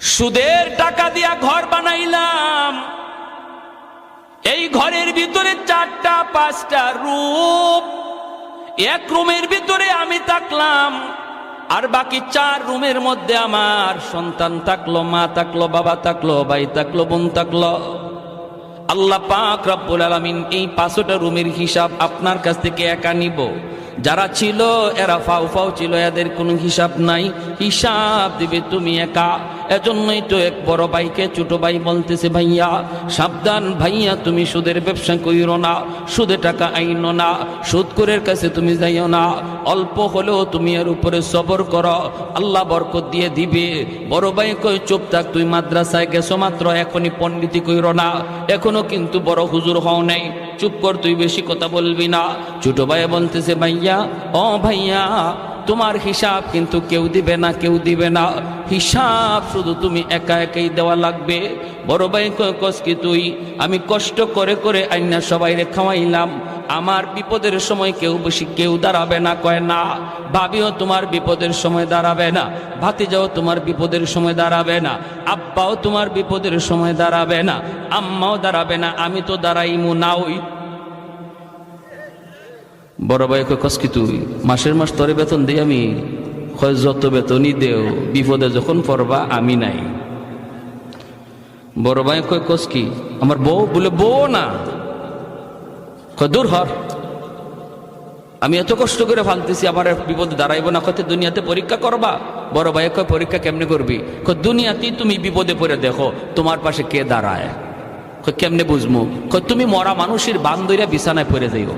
সুদের টাকা দিয়া ঘর বানাইলাম, এই ঘরের ভিতরে 4টা 5টা রুম, এক রুমের ভিতরে আমি থাকলাম, আর বাকি 4 রুমের মধ্যে আমার সন্তান থাকলো, মা থাকলো, বাবা থাকলো, ভাই থাকলো, বোন থাকলো। আল্লাহ পাক রব্বুল আলামিন এই 5টা রুমের হিসাব আপনার কাছ থেকে একা নিব। যারা ছিল এরা ফাও ফাও ছিল, এদের কোনো হিসাব নাই, হিসাব দিবে তুমি একা। এজন্যই তো এক বড় ভাইকে ছোট ভাই বলতেছে, ভাইয়া সাবধান, ভাইয়া তুমি সুদের ব্যবসা কইরো না, সুদে টাকা আইনো না, সুদখোরের কাছে তুমি যাইও না, অল্প হলেও তুমি এর উপরে সবর করো, আল্লাহ বরকত দিয়ে দিবে। বড় ভাই কই চুপ থাক, তুই মাদ্রাসায় গেছো মাত্র, এখনই পণ্ডিতি কইরো না, এখনো কিন্তু বড় হুজুর হও নাই, চুপ কর, তুই বেশি কথা বলবি না। ছোট ভাই বলতেছে, ভাইয়া ও ভাইয়া তোমার হিসাব কিন্তু কেউ দিবে না, কেউ দিবে না, হিসাব শুধু তুমি একা একাই দেওয়া লাগবে। বড় ভাই কয় কস কি তুই, আমি কষ্ট করে করে আইনা সবাইরে খাওয়াইলাম, আমার বিপদের সময় কেউ দাঁড়াবে না। কয় না, ভাবিও তোমার বিপদের সময় দাঁড়াবে না, ভাতিজাও তোমার বিপদের সময় দাঁড়াবে না, আব্বাও তোমার বিপদের সময় দাঁড়াবে না, আম্মাও দাঁড়াবে না, আমি তো দাঁড়াইমু না। ওই বড় ভাই কয় কস কি তুই, মাসের মাস তোরে বেতন দিই আমি? কয় যত বেতনই দেও, বিপদে যখন পড়বা আমি নাই। বড় ভাই কয় কস কি, আমার বউ? বলে বউ না। কয় দূর হর, আমি এত কষ্ট করে ফালতেছি, আমার বিপদে দাঁড়াইবো না। কত দুনিয়াতে পরীক্ষা করবা? বড় ভাই কয় পরীক্ষা কেমনে করবি? কয় দুনিয়াতেই তুমি বিপদে পড়ে দেখো তোমার পাশে কে দাঁড়ায়। কয় কেমনে বুঝবো? কয় তুমি মরা মানুষের বান্দইরা বিছানায় পড়ে যাইও,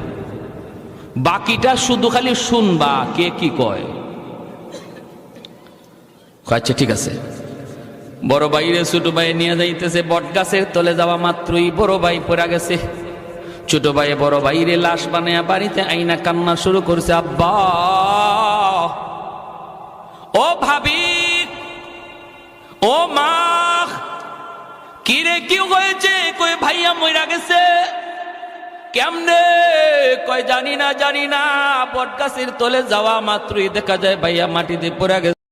বাকিটা শুধু খালি শুনবা কে কি কয়। আচ্ছা ঠিক আছে। বড় ভাইরে ছোট ভাই নিয়ে যাইতেছে, বট গাছের তলে যাওয়া মাত্রই বড় ভাই পড়ে গেছে। ছোট ভাই বড় ভাইরে লাশ বানায়া বাড়িতে আইনা কান্না শুরু করছে, আব্বা ও ভাবি ও মা, কিরে কি হয়েছে? কই ভাইয়া মইরা গেছে। কেমনে? কয় জানি না। বট গাছের তলে যাওয়া মাত্রই দেখা যায় ভাইয়া মাটিতে পড়ে গেছে।